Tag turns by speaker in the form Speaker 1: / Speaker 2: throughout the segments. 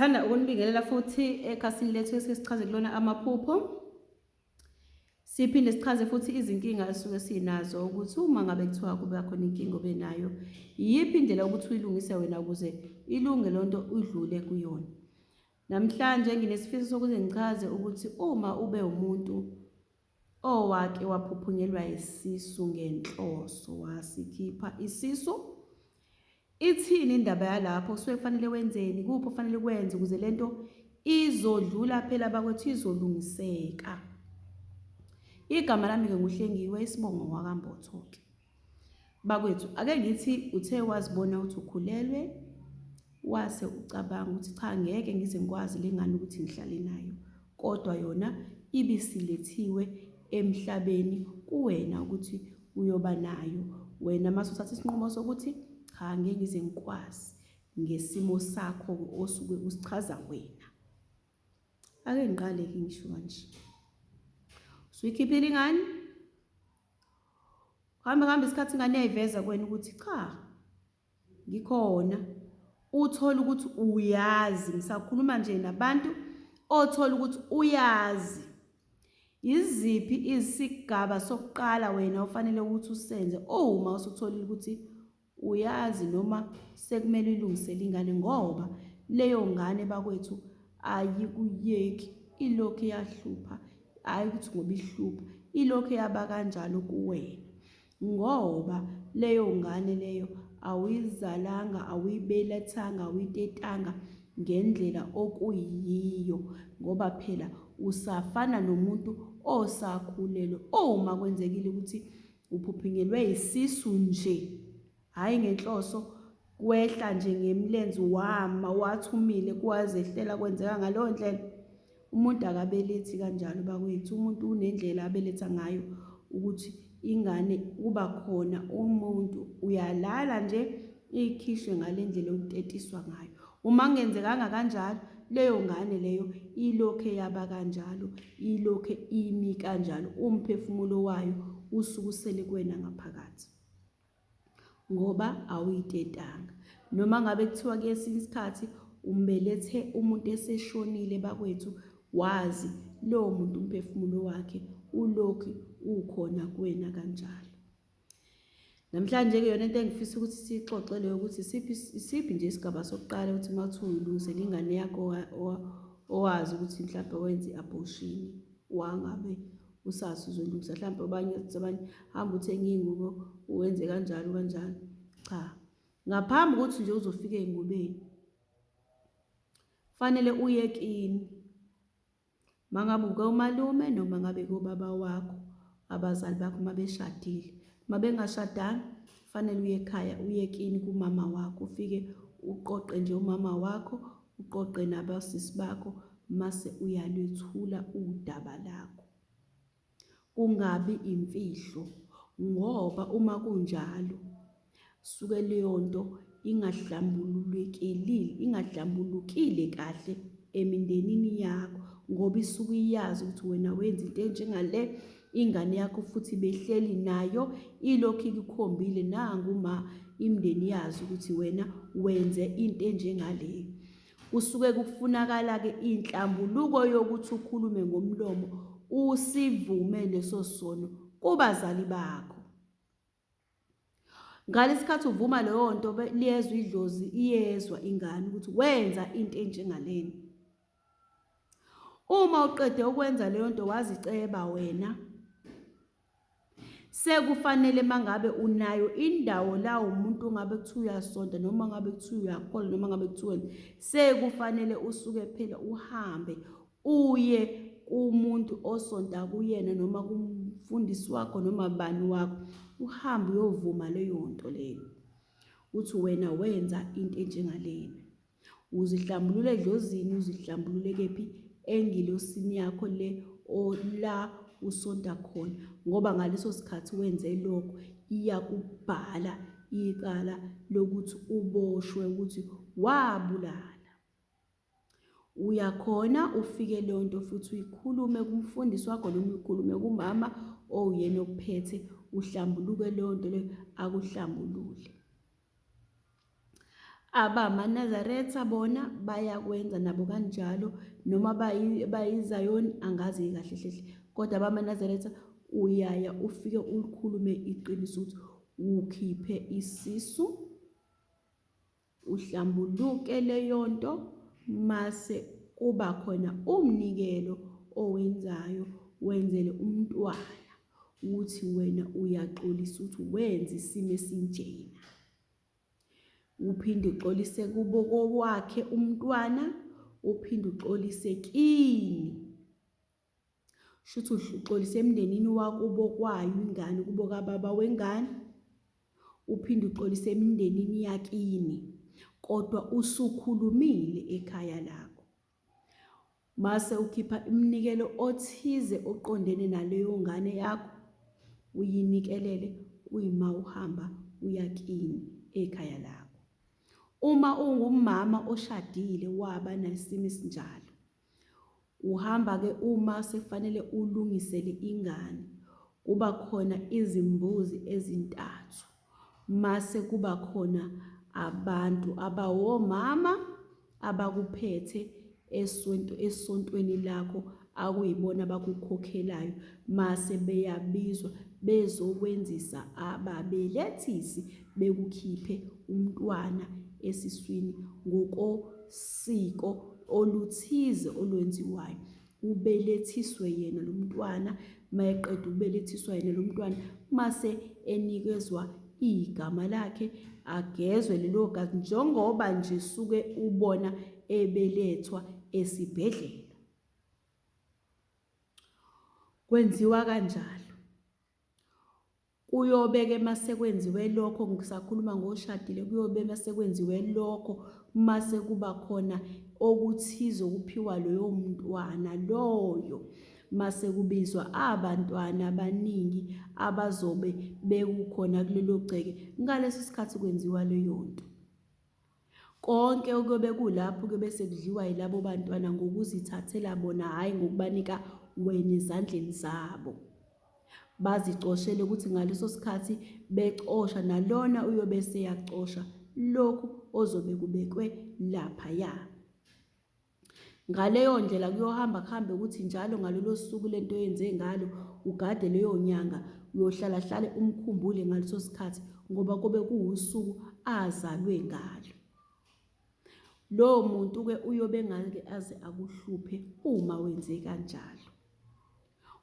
Speaker 1: Sithanda ukunibingelela futhi ekhasini lethu esichaze kulona amaphupho. Siphinde sichaze futhi izinkinga esuke sinazo ukuthi uma ngabe kuthiwa kube khona inkinga obenayo, yiphi indlela ukuthi uyilungise wena ukuze ilunge lonto udlule kuyona. Namhlanje nginesifiso sokuthi ngichaze ukuthi uma ube umuntu owake waphuphunyelwa isisu ngenhloso wasikhipha isisu, ithini indaba yalapho? Kusuke kufanele wenzeni? Kuphi kufanele kwenze ukuze lento izodlula phela bakwethu, izolungiseka? Igama lami nguHlengiwe, isibongo wakambothoko. Bakwethu, ake ngithi uthe wazibona ukuthi ukhulelwe, wase ucabanga ukuthi cha, ngeke ngize ngikwazi lengane ukuthi ngihlale nayo, kodwa yona ibisilethiwe emhlabeni kuwena ukuthi uyoba nayo. Wena mase uthatha isinqumo sokuthi cha, ngeke ngize ngikwazi ngesimo sakho osuke usichaza wena. Ake ngiqale ke ngisho kanje. Suyikhiphile ingane, hambe isikhathi ingane yayiveza kwena ukuthi cha, ngikhona. Uthola ukuthi uyazi, ngisakhuluma nje nabantu othola ukuthi uyazi. Iziphi isigaba sokuqala wena ufanele ukuthi usenze uma usutholile ukuthi uyazi noma sekumele ilungisele ingane, ngoba leyo ngane bakwethu ayikuyeki, ilokhu yahlupha. Hayi ukuthi ngoba ihlupha, ilokhu yaba kanjalo kuwena, ngoba leyo ngane leyo awuyizalanga, awuyibelethanga, awuyitetanga ngendlela okuyiyo, ngoba phela usafana nomuntu osakhulelwe. Uma kwenzekile ukuthi uphuphunyelwe isisu nje, hayi ngenhloso, kwehla nje ngemlenze wama wathumile kwazehlela kwenzeka ngaleyo ndlela, umuntu akabelethi kanjalo bakwethu. Umuntu unendlela abeletha ngayo ukuthi ingane kuba khona umuntu uyalala nje ikhishwe ngale ndlela okutetiswa ngayo. Uma ngenzekanga kanjalo, leyo ngane leyo ilokhe yaba kanjalo, ilokhe imi kanjalo, umphefumulo wayo usuke usele kuwena ngaphakathi, ngoba awuyitetanga. Noma ngabe kuthiwa kuyesinye isikhathi umbelethe umuntu eseshonile bakwethu, wazi lowo muntu umphefumulo wakhe ulokhu ukhona kuwena kanjalo. Namhlanje ke yona into engifisa ukuthi sixoxele ukuthi isiphi nje isigaba sokuqala ukuthi mawuthi uyilungisela ingane yakho owazi ukuthi mhlawumbe wenze i-abortion, wangabe usazi uzolungisa. Mhlawumbe abanye hamba uthenga ingubo uwenze kanjalo kanjalo. Cha, ngaphambi ukuthi nje uzofika ey'ngubeni fanele uyekini. Mangabe umalume noma ngabe kubaba wakho, abazali bakho mabeshadile, mabengashadanga, fanele uye ekhaya, uyekini kumama wakho, ufike uqoqe nje umama wakho, uqoqe nabasisi bakho, mase uyalwethula udaba lakho, kungabi imfihlo, ngoba uma kunjalo suke leyo nto ingahlambulukile kahle emindenini yakho, ngoba isuke iyazi ukuthi wena wenza into enjengale, ingane yakho futhi behleli nayo ilokhu ikukhombile nanguma imndeni yazi ukuthi wena wenze into enjengaleyo. Kusuke kufunakala ke inhlambuluko yokuthi ukhulume ngomlomo, usivume leso sono kubazali bakho. Ngalesikhathi uvuma leyo nto, liyezwa idlozi, iyezwa ingane ukuthi wenza into enjengalena. Uma uqede ukwenza leyo nto waziceba wena, sekufanele mangabe unayo indawo la umuntu ongabe kuthiwa uyasonda noma ngabe kuthiwa uyakholwa noma ngabe kuthiwa, sekufanele usuke phela uhambe uye kumuntu osonda kuyena noma kumfundisi wakho noma bani wakho, uhambe uyovuma leyo nto leyo uthi wena wenza into enjengalena. Uzihlambulule edlozini, uzihlambulule kephi? Engilosini yakho le la usonda khona, ngoba ngaleso sikhathi wenze lokho iyakubhala icala lokuthi uboshwe ukuthi wabulala. Uyakhona ufike leyo nto futhi uyikhulume kumfundisi wakho noma uyikhulume kumama oyena okuphethe, uhlambuluke leyo nto leyo akuhlambulule. AbamaNazaretha bona bayakwenza nabo kanjalo, noma bayizayoni angazi kahle hle, kodwa abamaNazaretha uyaya ufike ulikhulume iqiniso ukuthi ukhiphe isisu, uhlambuluke leyo nto, mase kuba khona umnikelo owenzayo wenzele umntwana ukuthi wena uyaxolisa ukuthi wenza isimo esinjena. Uphinde uxolise kubo kwakhe umntwana, uphinde uxolise kini. Shuthi uxolise emndenini wakubo kwayo ingane, kubo kababa wengane, uphinde uxolise emindenini yakini, kodwa usukhulumile ekhaya lakho. Mase ukhipha iminikelo othize oqondene naleyo ngane yakho, uyinikelele kuyima uhamba uyakini ekhaya lakho. Uma ungumama oshadile waba nesimo esinjalo, uhamba-ke uma sefanele ulungisele ingane, kuba khona izimbuzi ezintathu, mase kuba khona abantu abawomama abakuphethe esontweni lakho akuyibona abakukhokhelayo, mase beyabizwa bezokwenzisa ababelethisi bekukhiphe umntwana esiswini ngokosiko oluthize olwenziwayo. Ubelethiswe yena lo mntwana, mayeqeda ukubelethiswa yena lo mntwana, mase enikezwa igama lakhe, agezwe lelo gazi njengoba nje suke ubona ebelethwa esibhedlela. Kwenziwa kanjalo. Kuyobe-ke mase kwenziwe lokho, ngisakhuluma ngoshadile, kuyobe mase kwenziwe lokho, mase kuba khona okuthize okuphiwa loyo mntwana loyo, mase kubizwa abantwana abaningi abazobe bekukhona kulelo gceke ngaleso sikhathi kwenziwa leyo nto. Konke okuyobe kulapho kuyobe sekudliwa yilabo bantwana ngokuzithathela bona, hhayi ngokubanika wena ezandleni zabo. Bazicoshele ukuthi ngaleso sikhathi becosha nalona uyobe seyacosha lokhu ozobe kubekwe laphaya. Ngaleyo ndlela kuyohamba kuhambe ukuthi njalo ngalolo suku lento yenze ngalo, ugade leyo nyanga, uyohlala hlale umkhumbule ngaleso sikhathi ngoba kube kuwusuku azalwe ngalo. Lo muntu-ke uyobe ngake aze akuhluphe uma wenze kanjalo.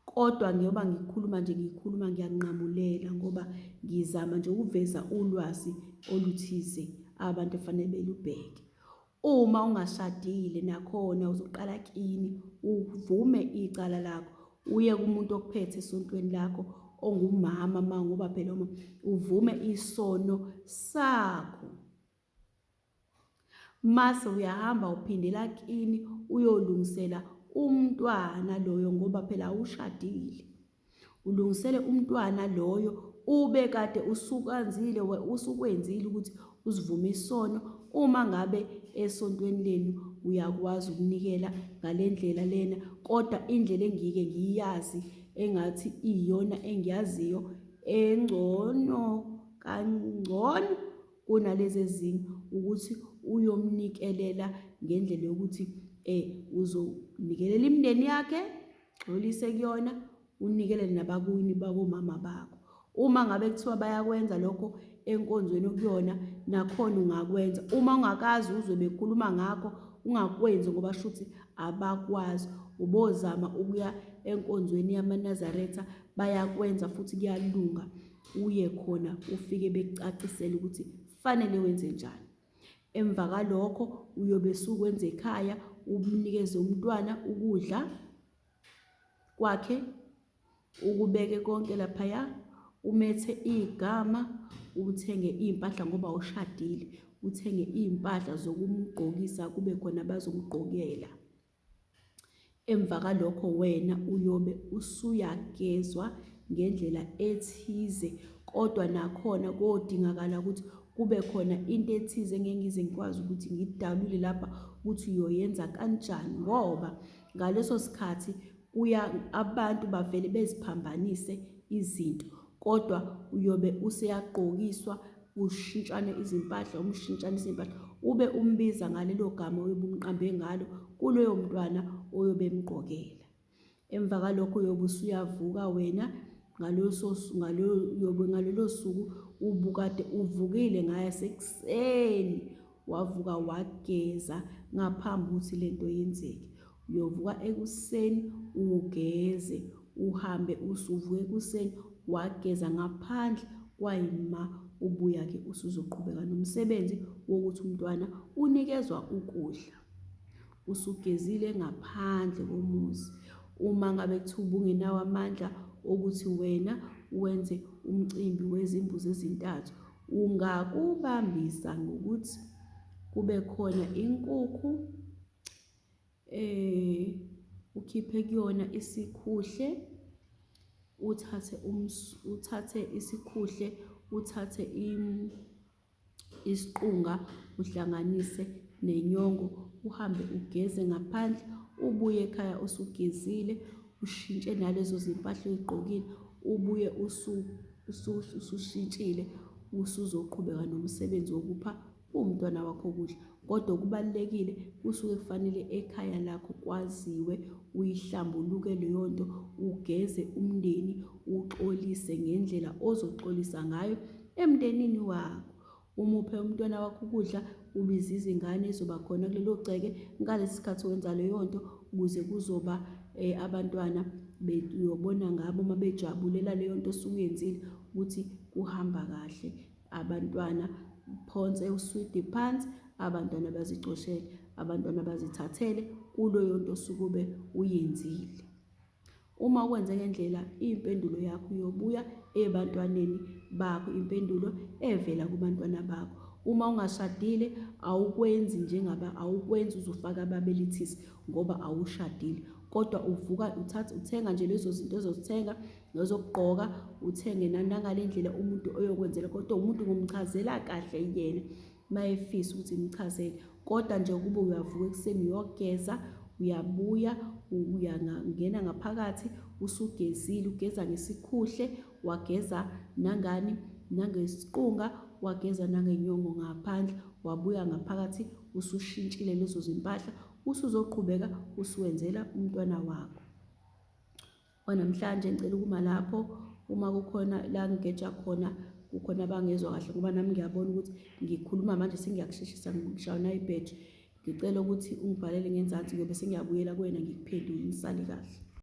Speaker 1: Kodwa ngiyoba ngikhuluma ngiyanqamulela ngoba ngizama nje ukuveza ulwazi oluthize abantu efanele belubheke. Uma ungashadile nakhona uzoqala kini, uvume icala lakho, uye kumuntu okuphethe esontweni lakho ongumama ngoba phela uma uvume isono sakho. Mase uyahamba uphindela kini uyolungisela umntwana loyo ngoba phela awushadile. Ulungisele umntwana loyo ube kade usukwenzile ukuthi usivume isono. Uma ngabe esontweni lenu uyakwazi ukunikela ngale ndlela lena, kodwa indlela engike ngiyazi engathi iyona engiyaziyo engcono kangcono kunalezi ezinye ukuthi uyomnikelela ngendlela yokuthi uzonikelela imindeni yakhe, xolise kuyona, unikelele nabakwini bakomama bakho. Uma ngabe kuthiwa bayakwenza lokho enkonzweni okuyona, nakhona ungakwenza. Uma ungakazi uzwe bekhuluma ngakho, ungakwenzi ngoba shuthi abakwazi. Ubozama ukuya enkonzweni yamaNazaretha, bayakwenza futhi kuyalunga. Uye khona ufike bekucacisele ukuthi fanele wenze njani. Emva kalokho uyobe sukwenza ekhaya, umnikeze umntwana ukudla kwakhe, ukubeke konke laphaya, umethe igama, uthenge iy'mpahla ngoba ushadile, uthenge iy'mpahla zokumgqokisa, kube khona bazomgqokela. Emva kalokho wena uyobe usuyagezwa ngendlela ethize, kodwa nakhona kodingakala ukuthi kube khona into ethize engeke ngize ngikwazi ukuthi ngidalule lapha ukuthi uyoyenza kanjani, ngoba ngaleso sikhathi abantu bavele beziphambanise izinto, kodwa uyobe useyagqokiswa, ushintshane izimpahla, umshintshanise impahla, ube umbiza ngalelo gama oyobumqambe ngalo kuloyo mntwana oyobemgqokela. Emva kalokho uyobe usuyavuka wena ngalolo suku ubukade uvukile ngasekuseni, wavuka wageza ngaphambi ukuthi lento yenzeke. Uyovuka ekuseni ugeze, uhambe usuvuka ekuseni wageza ngaphandle kwayima, ubuya-ke usuzoqhubeka nomsebenzi wokuthi umntwana unikezwa ukudla. Usugezile ngaphandle komuzi. Uma ngabe kuthiwa ubungenawo amandla okuthi wena wenze umcimbi wezimbuzi ezintathu, ungakubambisa ngokuthi kube khona inkukhu, ukhiphe kuyona isikhuhle, uthathe isikhuhle, uthathe isiqunga, uhlanganise nenyongo, uhambe ugeze ngaphandle, ubuye ekhaya usugezile, ushintshe nalezo zimpahla oyigqokile, ubuye usushintshile, usuzoqhubeka nomsebenzi wokupha umntwana wakho ukudla. Kodwa kubalulekile kusuke kufanele ekhaya lakho kwaziwe, uyihlambuluke leyo nto, ugeze umndeni, uxolise ngendlela ozoxolisa ngayo emndenini wakho. Umuphe umntwana wakho ukudla, ubize izingane ezoba khona kulelo gceke ngalesi sikhathi wenza leyo nto, ukuze kuzoba abantwana uyobona ngabo uma bejabulela leyo nto osuyenzile ukuthi kuhamba kahle. Abantwana phonse uswidi phansi, abantwana bazicoshele, abantwana bazithathele kuleyo nto osukube uyenzile. Uma ukwenze ngendlela, impendulo yakho iyobuya ebantwaneni bakho, impendulo evela kubantwana bakho. Uma ungashadile, awukwenzi uzufaka ababelethisi ngoba awushadile, kodwa uvuka uthenga nje lezo zinto ozozithenga, nezokugqoka, uthenge nangale ndlela umuntu oyokwenzela, kodwa umuntu ngomchazela kahle yena mayefisa ukuthi imchazele. Kodwa nje kube uyavuka ekuseni uyogeza, uyabuya uyangena ngaphakathi usugezile, ugeza ngesikhuhle, wageza nangesiqunga, wageza nangenyongo ngaphandle, wabuya ngaphakathi usushintshile lezo zimpahla, usuzoqhubeka usuwenzela umntwana wakho. Namhlanje ngicela ukuma lapho, uma kukhona la ngigeja khona, kukhona abangezwa kahle ngoba nami ngiyabona ukuthi ngikhuluma manje sengiyakusheshisa, ngishawa nayibheji. Ngicela ukuthi ungibhalele ngenzansi, ngiyobe sengiyabuyela kuwena ngikuphendule, nisale kahle.